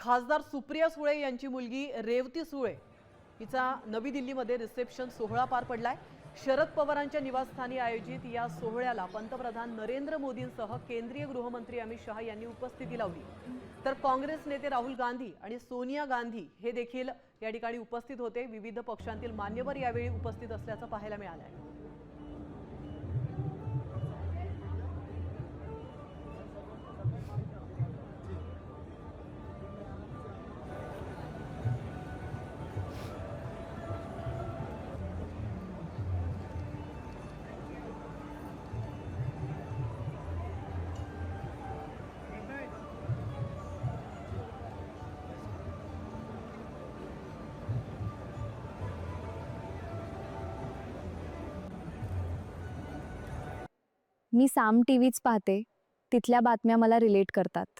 खासदार सुप्रिया सुळे यांची मुलगी रेवती सुळे हिचा नवी दिल्लीमध्ये रिसेप्शन सोहळा पार पडलाय। शरद पवारांच्या निवासस्थानी आयोजित या सोहळ्याला पंतप्रधान नरेंद्र मोदींसह केंद्रीय गृहमंत्री अमित शहा यांनी उपस्थिती लावली। तर काँग्रेस नेते राहुल गांधी आणि सोनिया गांधी हे देखील या ठिकाणी उपस्थित होते। विविध पक्षांतील मान्यवर यावेळी उपस्थित असल्याचं पाहायला मिळालंय। मी साम टीव्हीच पाहते, तिथल्या बातम्या मला रिलेट करतात।